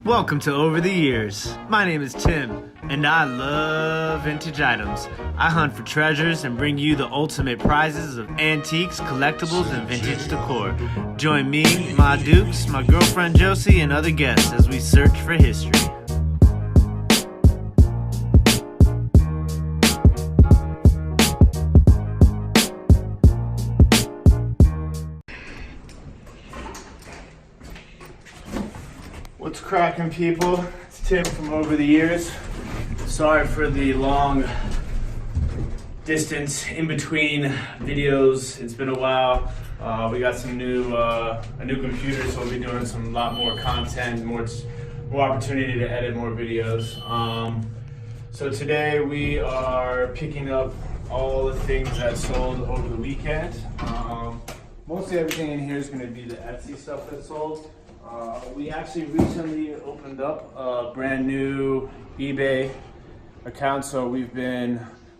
Welcome to Over the Years. My name is Tim, and I love vintage items. I hunt for treasures and bring you the ultimate prizes of antiques, collectibles, and vintage decor. Join me, my dukes, my girlfriend Josie, and other guests as we search for history. What's cracking, people? It's Tim from Over the Years. Sorry for the long distance in between videos. It's been a while. We got some a new computer, so we'll be doing a lot more content, more opportunity to edit more videos. So today we are picking up all the things that sold over the weekend. Mostly everything in here is going to be the Etsy stuff that sold. We actually recently opened up a brand new eBay account, so we've been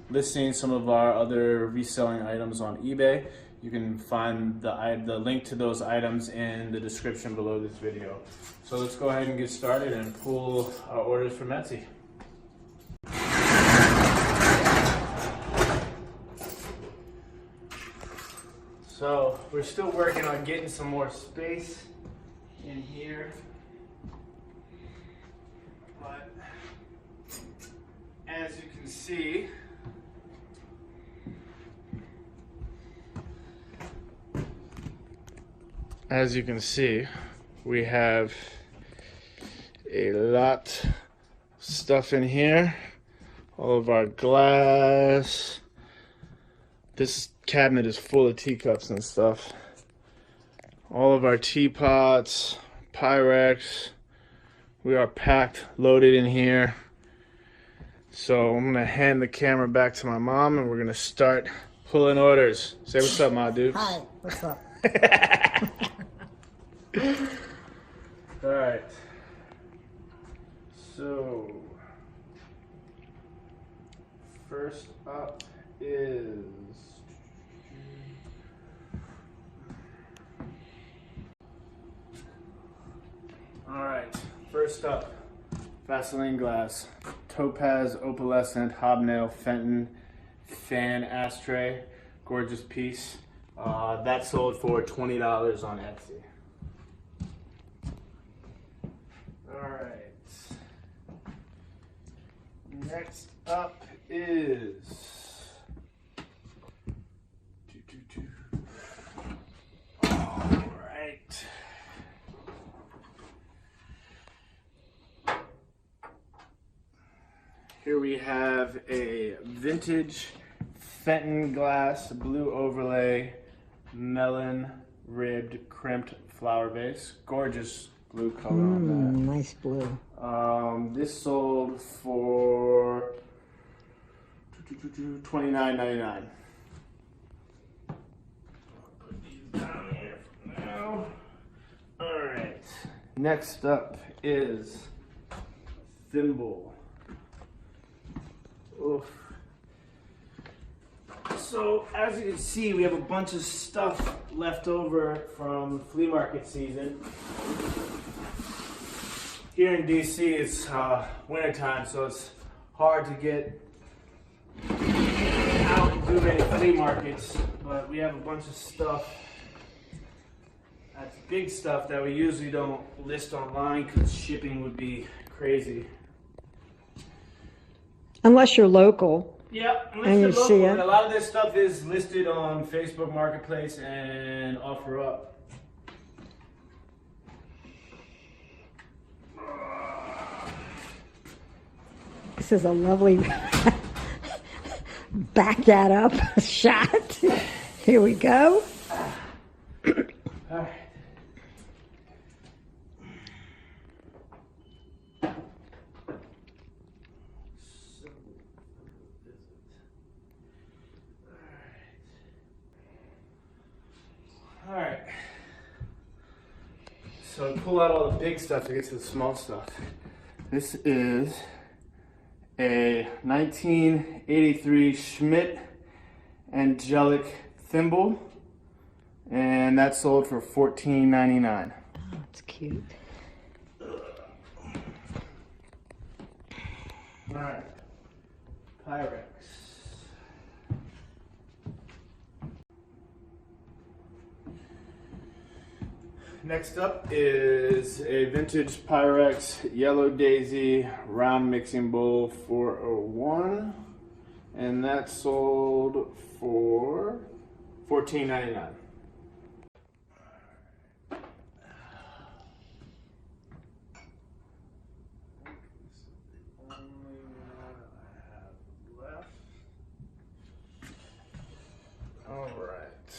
listing some of our other reselling items on eBay. You can find the link to those items in the description below this video. So let's go ahead and get started and pull our orders from Etsy. So we're still working on getting some more space in here, but as you can see, we have a lot of stuff in here. All of our glass. This cabinet is full of teacups and stuff. All of our teapots, pyrex. We are packed, loaded in here. So I'm gonna hand the camera back to my mom and we're gonna start pulling orders. Say what's up, my dudes. Hi, what's up? All right. So first up is Alright, first up, Vaseline glass, topaz, opalescent, hobnail, Fenton, fan ashtray, gorgeous piece. That sold for $20 on Etsy. Alright, next up is Alright. Here we have a vintage Fenton glass, blue overlay, melon ribbed crimped flower vase. Gorgeous blue color on that. Nice blue. This sold for $29.99. Put these down here for now. Alright. Next up is thimble. Oof. So as you can see, we have a bunch of stuff left over from flea market season. Here in DC, it's winter time, so it's hard to get out and do any flea markets. But we have a bunch of stuff. That's big stuff that we usually don't list online because shipping would be crazy. Unless you're local. Yeah, and you see it. A lot of this stuff is listed on Facebook Marketplace and OfferUp. This is a lovely back that up shot. Here we go. All right. Alright, so pull out all the big stuff to get to the small stuff. This is a 1983 Schmidt angelic thimble, and that sold for $14.99. Oh, it's cute. Alright. Pyrex. Next up is a vintage Pyrex Yellow Daisy round mixing bowl 401, and that sold for $14.99. All right.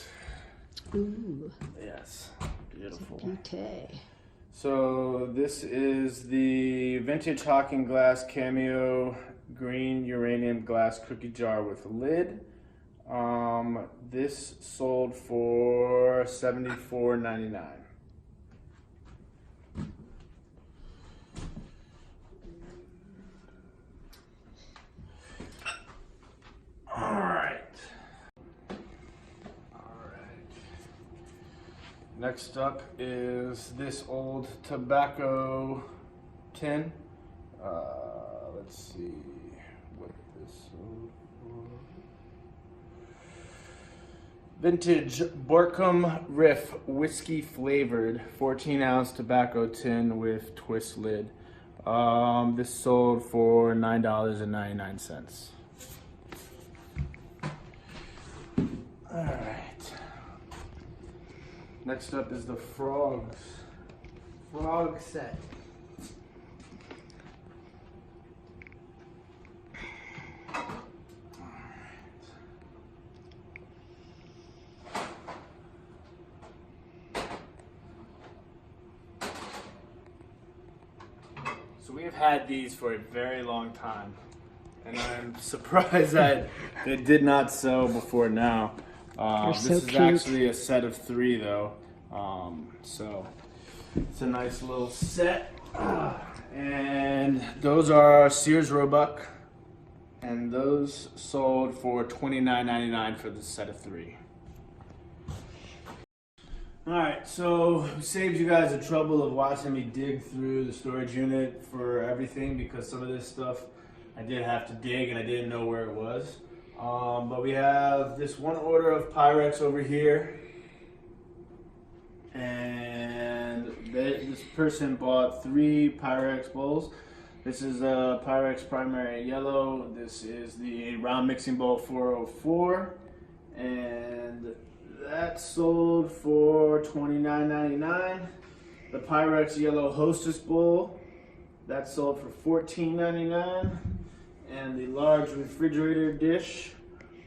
Ooh. Yes. Beautiful. Beauty. So this is the vintage Hawking Glass Cameo green uranium glass cookie jar with a lid. This sold for $74.99. All right. Next up is this old tobacco tin. Let's see what this sold for. Vintage Borkum Riff whiskey flavored 14-ounce tobacco tin with twist lid. This sold for $9.99. All right. Next up is the frog set. So we have had these for a very long time, and I'm surprised that they did not sell before now. This so is cute. actually a set of 3 though, so it's a nice little set. And those are Sears Roebuck, and those sold for $29.99 for the set of 3. Alright, so it saves you guys the trouble of watching me dig through the storage unit for everything, because some of this stuff I did have to dig and I didn't know where it was. But we have this one order of Pyrex over here, and this person bought 3 Pyrex bowls. This is a Pyrex Primary Yellow. This is the round mixing bowl 404, and that sold for $29.99. The Pyrex Yellow Hostess Bowl, that sold for $14.99. And the large refrigerator dish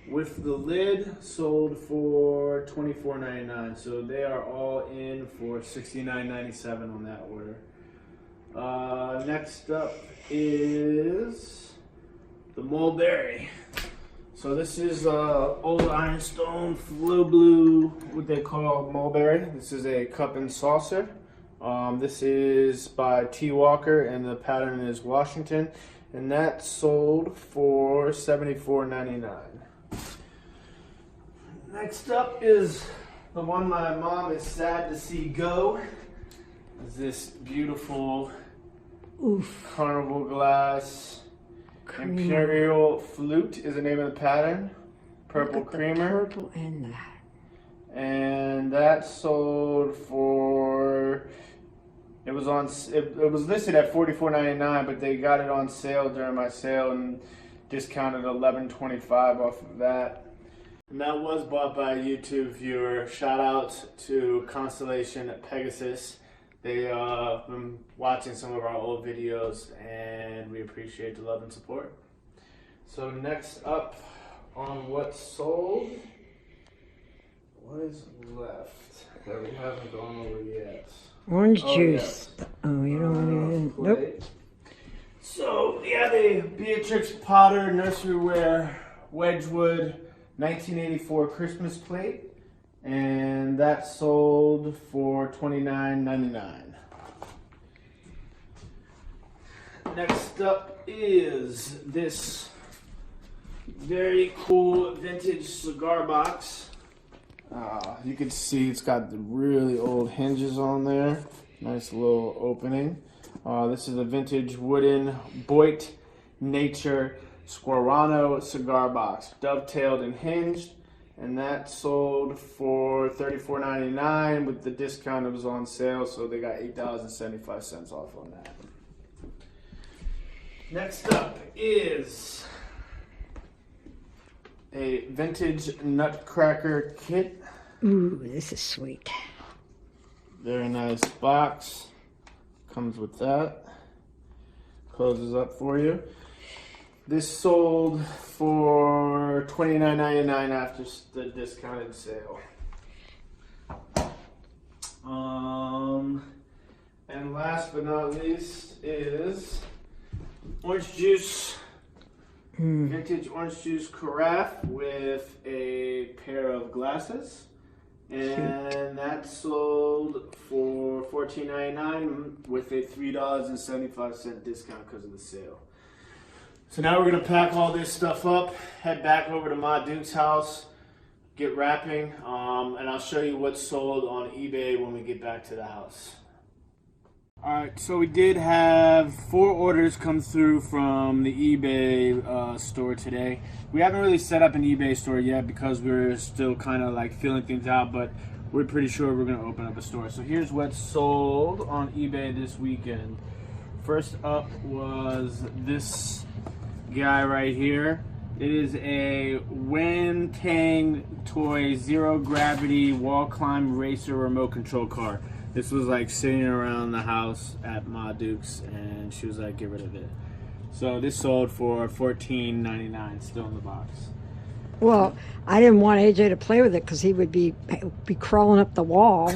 with the lid sold for $24.99. So they are all in for $69.97 on that order. Next up is the mulberry. So this is old ironstone flow blue, what they call mulberry. This is a cup and saucer. This is by T. Walker, and the pattern is Washington. And that sold for $74.99. Next up is the one my mom is sad to see go. Is this beautiful carnival glass Imperial Flute is the name of the pattern. Purple creamer. Purple and that. And that sold for, it was listed at $44.99, but they got it on sale during my sale and discounted $11.25 off of that. And that was bought by a YouTube viewer. Shout out to Constellation Pegasus. They been watching some of our old videos, and we appreciate the love and support. So next up on what's sold, what is left that we haven't gone over yet? Orange juice. Yeah. Oh, you don't want to. Nope. So yeah, the Beatrix Potter Nursery Wear Wedgwood 1984 Christmas plate, and that sold for $29.99. Next up is this very cool vintage cigar box. You can see it's got the really old hinges on there. Nice little opening. This is a vintage wooden Boit Nature Squarano cigar box, dovetailed and hinged, and that sold for $34.99. With the discount, it was on sale, so they got $8.75 off on that. Next up is a vintage nutcracker kit. Ooh, this is sweet. Very nice box. Comes with that. Closes up for you. This sold for $29.99 after the discounted sale. And last but not least is orange juice. Vintage orange juice carafe with a pair of glasses. And that sold for $14.99 with a $3.75 discount because of the sale. So now we're going to pack all this stuff up, head back over to Ma Duke's house, get wrapping, and I'll show you what's sold on eBay when we get back to the house. Alright, so we did have 4 orders come through from the eBay store today. We haven't really set up an eBay store yet because we're still kind of like feeling things out, but we're pretty sure we're going to open up a store. So here's what's sold on eBay this weekend. First up was this guy right here. It is a Wen Tang Toy Zero Gravity Wall Climb Racer Remote Control Car. This was like sitting around the house at Ma Duke's, and she was like, get rid of it. So this sold for $14.99, still in the box. Well, I didn't want AJ to play with it because he would be crawling up the wall.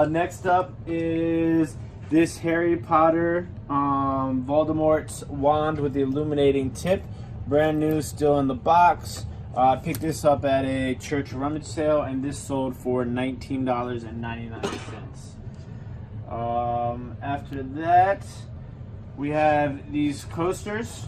Next up is this Harry Potter Voldemort's wand with the illuminating tip. Brand new, still in the box. I picked this up at a church rummage sale, and this sold for $19.99. After that, we have these coasters.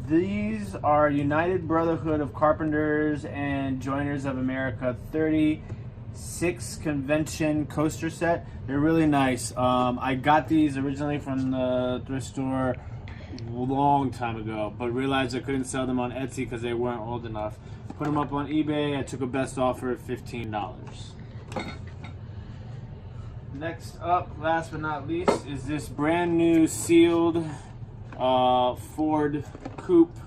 These are United Brotherhood of Carpenters and Joiners of America 36 convention coaster set. They're really nice. I got these originally from the thrift store a long time ago, but realized I couldn't sell them on Etsy because they weren't old enough. Put them up on eBay. I took a best offer of $15. Next up, last but not least, is this brand new sealed Ford Coupe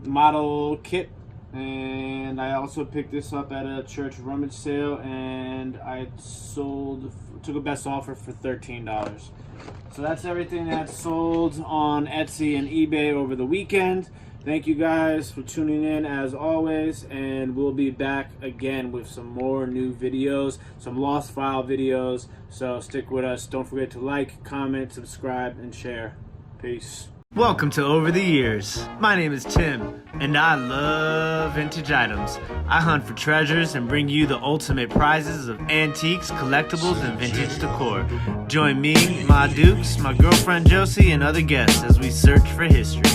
model kit, and I also picked this up at a church rummage sale, and I took a best offer for $13. So that's everything that's sold on Etsy and eBay over the weekend. Thank you guys for tuning in as always, and we'll be back again with some more new videos, some lost file videos. So stick with us. Don't forget to like, comment, subscribe, and share. Peace. Welcome to Over the Years. My name is Tim, and I love vintage items. I hunt for treasures and bring you the ultimate prizes of antiques, collectibles, and vintage decor. Join me, Ma Dukes, my girlfriend Josie, and other guests as we search for history.